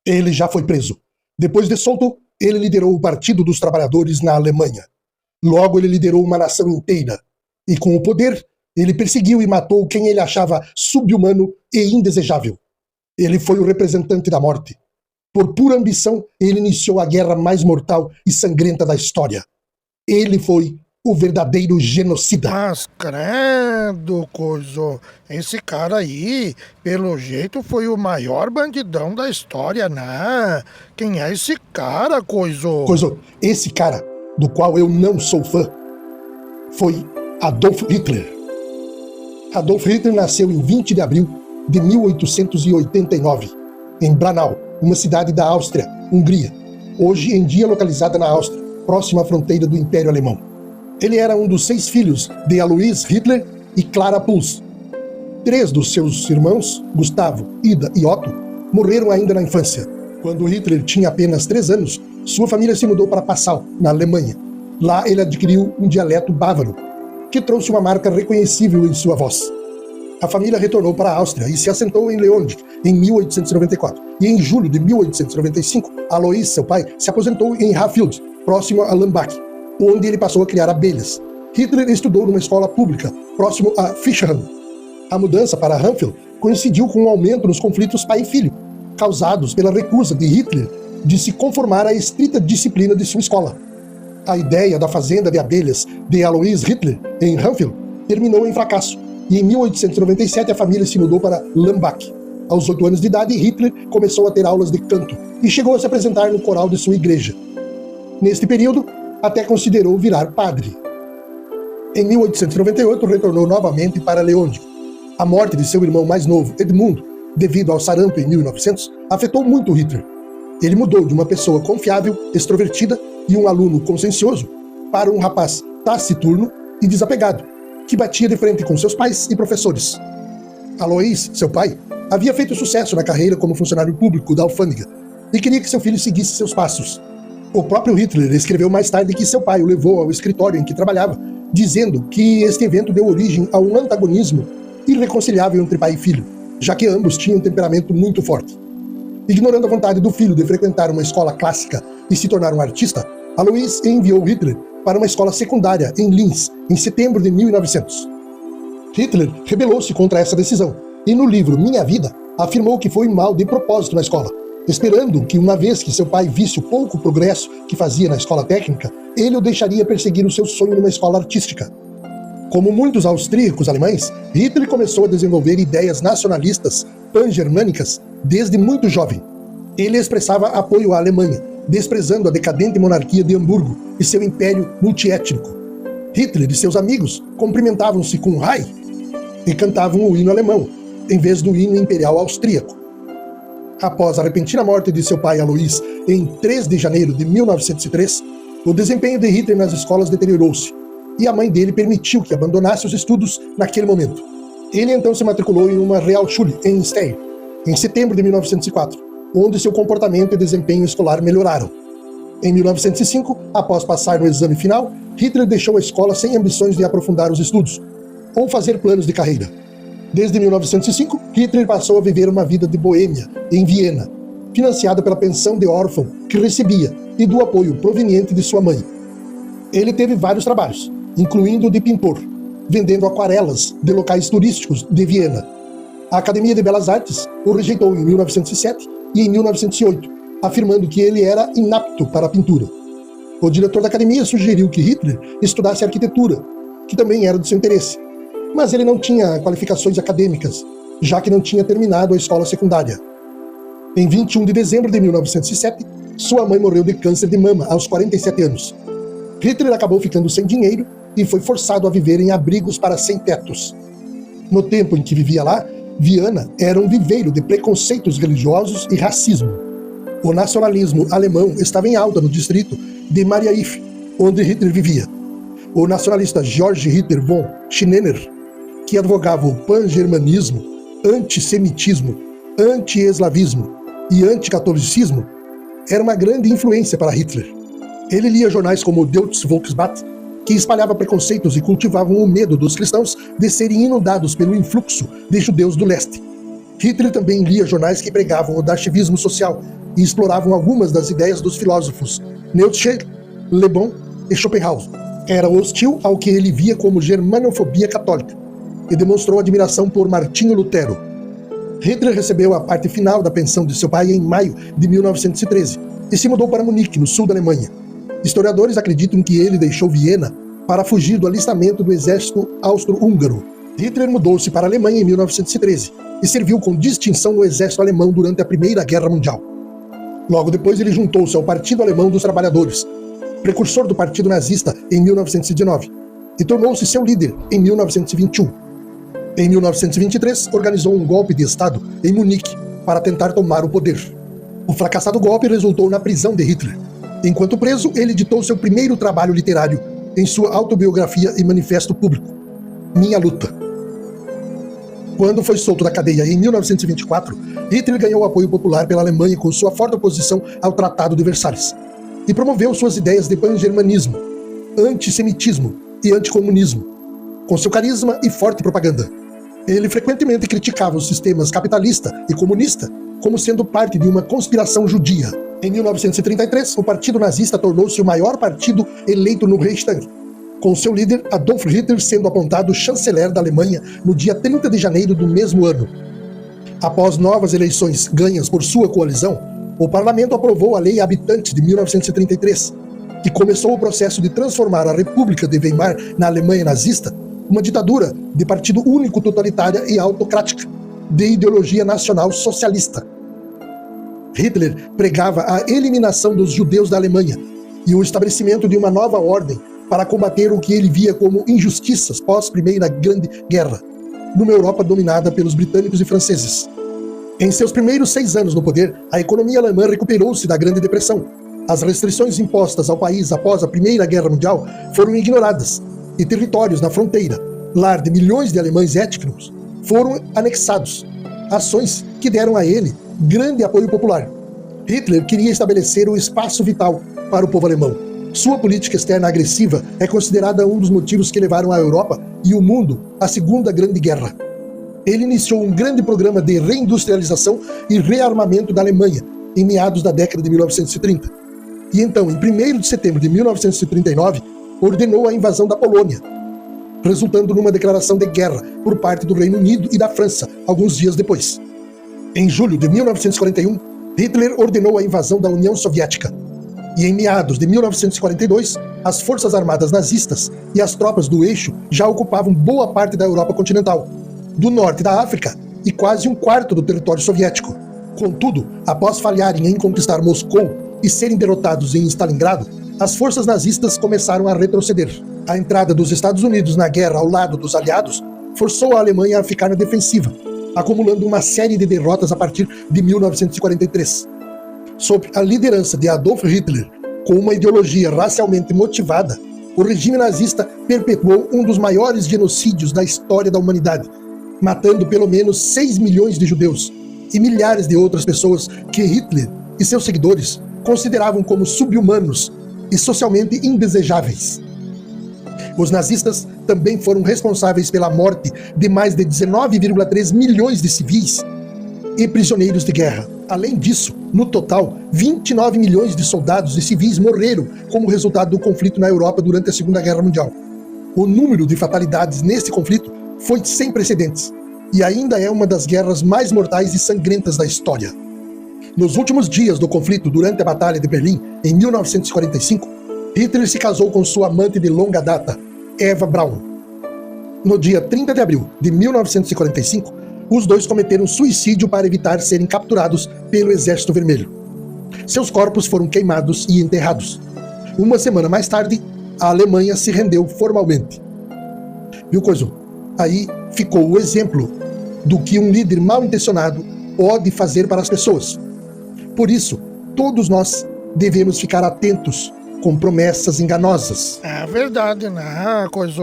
Ele já foi preso. Depois de solto, ele liderou o Partido dos Trabalhadores na Alemanha. Logo, ele liderou uma nação inteira. E com o poder, ele perseguiu e matou quem ele achava subhumano e indesejável. Ele foi o representante da morte. Por pura ambição, ele iniciou a guerra mais mortal e sangrenta da história. Ele foi o verdadeiro genocida. Mas credo, coiso, esse cara aí, pelo jeito, foi o maior bandidão da história, né? Quem é esse cara, coiso? Coiso, esse cara, do qual eu não sou fã, foi Adolf Hitler. Adolf Hitler nasceu em 20 de abril de 1889, em Braunau, uma cidade da Áustria, Hungria, hoje em dia localizada na Áustria, próxima à fronteira do Império Alemão. Ele era um dos 6 filhos de Alois Hitler e Clara Puls. 3 dos seus irmãos, Gustavo, Ida e Otto, morreram ainda na infância. Quando Hitler tinha apenas 3 anos, sua família se mudou para Passau, na Alemanha. Lá ele adquiriu um dialeto bávaro, que trouxe uma marca reconhecível em sua voz. A família retornou para a Áustria e se assentou em Leondig, em 1894. E em julho de 1895, Alois, seu pai, se aposentou em Hafield, próximo a Lambach, onde ele passou a criar abelhas. Hitler estudou numa escola pública, próximo a Fischheim. A mudança para Hanfeld coincidiu com um aumento nos conflitos pai e filho, causados pela recusa de Hitler de se conformar à estrita disciplina de sua escola. A ideia da fazenda de abelhas de Alois Hitler, em Hanfeld, terminou em fracasso, e em 1897 a família se mudou para Lambach. Aos 8 anos de idade, Hitler começou a ter aulas de canto e chegou a se apresentar no coral de sua igreja. Neste período, até considerou virar padre. Em 1898, retornou novamente para Leondig. A morte de seu irmão mais novo, Edmundo, devido ao sarampo em 1900, afetou muito Hitler. Ele mudou de uma pessoa confiável, extrovertida e um aluno consciencioso para um rapaz taciturno e desapegado, que batia de frente com seus pais e professores. Alois, seu pai, havia feito sucesso na carreira como funcionário público da alfândega e queria que seu filho seguisse seus passos. O próprio Hitler escreveu mais tarde que seu pai o levou ao escritório em que trabalhava, dizendo que este evento deu origem a um antagonismo irreconciliável entre pai e filho, já que ambos tinham um temperamento muito forte. Ignorando a vontade do filho de frequentar uma escola clássica e se tornar um artista, Alois enviou Hitler para uma escola secundária em Linz, em setembro de 1900. Hitler rebelou-se contra essa decisão e no livro Minha Vida afirmou que foi mal de propósito na escola, esperando que, uma vez que seu pai visse o pouco progresso que fazia na escola técnica, ele o deixaria perseguir o seu sonho numa escola artística. Como muitos austríacos alemães, Hitler começou a desenvolver ideias nacionalistas pan-germânicas desde muito jovem. Ele expressava apoio à Alemanha, desprezando a decadente monarquia de Hamburgo e seu império multiétnico. Hitler e seus amigos cumprimentavam-se com Heil e cantavam o hino alemão, em vez do hino imperial austríaco. Após a repentina morte de seu pai Alois, em 3 de janeiro de 1903, o desempenho de Hitler nas escolas deteriorou-se, e a mãe dele permitiu que abandonasse os estudos naquele momento. Ele então se matriculou em uma Realschule em Steyr, em setembro de 1904, onde seu comportamento e desempenho escolar melhoraram. Em 1905, após passar no exame final, Hitler deixou a escola sem ambições de aprofundar os estudos, ou fazer planos de carreira. Desde 1905, Hitler passou a viver uma vida de boêmia em Viena, financiada pela pensão de órfão que recebia e do apoio proveniente de sua mãe. Ele teve vários trabalhos, incluindo o de pintor, vendendo aquarelas de locais turísticos de Viena. A Academia de Belas Artes o rejeitou em 1907 e em 1908, afirmando que ele era inapto para a pintura. O diretor da academia sugeriu que Hitler estudasse arquitetura, que também era do seu interesse, mas ele não tinha qualificações acadêmicas, já que não tinha terminado a escola secundária. Em 21 de dezembro de 1907, sua mãe morreu de câncer de mama aos 47 anos. Hitler acabou ficando sem dinheiro e foi forçado a viver em abrigos para sem-tetos. No tempo em que vivia lá, Viena era um viveiro de preconceitos religiosos e racismo. O nacionalismo alemão estava em alta no distrito de Mariaif, onde Hitler vivia. O nacionalista Georg Ritter von Schneider, que advogava o pan-germanismo, antissemitismo, anti-eslavismo e anticatolicismo, era uma grande influência para Hitler. Ele lia jornais como o Deutsches Volksblatt, que espalhava preconceitos e cultivavam o medo dos cristãos de serem inundados pelo influxo de judeus do leste. Hitler também lia jornais que pregavam o darwinismo social, e exploravam algumas das ideias dos filósofos Nietzsche, Le Bon e Schopenhauer. Era hostil ao que ele via como germanofobia católica e demonstrou admiração por Martinho Lutero. Hitler recebeu a parte final da pensão de seu pai em maio de 1913 e se mudou para Munique, no sul da Alemanha. Historiadores acreditam que ele deixou Viena para fugir do alistamento do exército austro-húngaro. Hitler mudou-se para a Alemanha em 1913 e serviu com distinção no exército alemão durante a Primeira Guerra Mundial. Logo depois ele juntou-se ao Partido Alemão dos Trabalhadores, precursor do Partido Nazista em 1919, e tornou-se seu líder em 1921. Em 1923, organizou um golpe de Estado em Munique para tentar tomar o poder. O fracassado golpe resultou na prisão de Hitler. Enquanto preso, ele editou seu primeiro trabalho literário em sua autobiografia e manifesto público, Minha Luta. Quando foi solto da cadeia em 1924, Hitler ganhou apoio popular pela Alemanha com sua forte oposição ao Tratado de Versalhes e promoveu suas ideias de pan-germanismo, antissemitismo e anticomunismo, com seu carisma e forte propaganda. Ele frequentemente criticava os sistemas capitalista e comunista como sendo parte de uma conspiração judia. Em 1933, o Partido Nazista tornou-se o maior partido eleito no Reichstag, com seu líder Adolf Hitler sendo apontado chanceler da Alemanha no dia 30 de janeiro do mesmo ano. Após novas eleições ganhas por sua coalizão, o parlamento aprovou a Lei Habitantes de 1933, que começou o processo de transformar a República de Weimar na Alemanha nazista uma ditadura de partido único, totalitária e autocrática, de ideologia nacional socialista. Hitler pregava a eliminação dos judeus da Alemanha e o estabelecimento de uma nova ordem para combater o que ele via como injustiças pós-Primeira Grande Guerra, numa Europa dominada pelos britânicos e franceses. Em seus primeiros 6 anos no poder, a economia alemã recuperou-se da Grande Depressão. As restrições impostas ao país após a Primeira Guerra Mundial foram ignoradas e territórios na fronteira, lar de milhões de alemães étnicos, foram anexados, ações que deram a ele grande apoio popular. Hitler queria estabelecer o espaço vital para o povo alemão. Sua política externa agressiva é considerada um dos motivos que levaram a Europa e o mundo à Segunda Grande Guerra. Ele iniciou um grande programa de reindustrialização e rearmamento da Alemanha em meados da década de 1930. E então, em 1º de setembro de 1939, ordenou a invasão da Polônia, resultando numa declaração de guerra por parte do Reino Unido e da França, alguns dias depois. Em julho de 1941, Hitler ordenou a invasão da União Soviética. E em meados de 1942, as forças armadas nazistas e as tropas do eixo já ocupavam boa parte da Europa continental, do norte da África e quase 1/4 do território soviético. Contudo, após falharem em conquistar Moscou e serem derrotados em Stalingrado, as forças nazistas começaram a retroceder. A entrada dos Estados Unidos na guerra ao lado dos aliados forçou a Alemanha a ficar na defensiva, acumulando uma série de derrotas a partir de 1943. Sob a liderança de Adolf Hitler, com uma ideologia racialmente motivada, o regime nazista perpetuou um dos maiores genocídios da história da humanidade, matando pelo menos 6 milhões de judeus e milhares de outras pessoas que Hitler e seus seguidores consideravam como sub-humanos e socialmente indesejáveis. Os nazistas também foram responsáveis pela morte de mais de 19,3 milhões de civis e prisioneiros de guerra. Além disso, no total, 29 milhões de soldados e civis morreram como resultado do conflito na Europa durante a Segunda Guerra Mundial. O número de fatalidades nesse conflito foi sem precedentes e ainda é uma das guerras mais mortais e sangrentas da história. Nos últimos dias do conflito, durante a Batalha de Berlim, em 1945, Hitler se casou com sua amante de longa data, Eva Braun. No dia 30 de abril de 1945, os dois cometeram suicídio para evitar serem capturados pelo Exército Vermelho. Seus corpos foram queimados e enterrados. Uma semana mais tarde, a Alemanha se rendeu formalmente. Viu, coisa? Aí ficou o exemplo do que um líder mal intencionado pode fazer para as pessoas. Por isso, todos nós devemos ficar atentos com promessas enganosas. É verdade, né, coisa?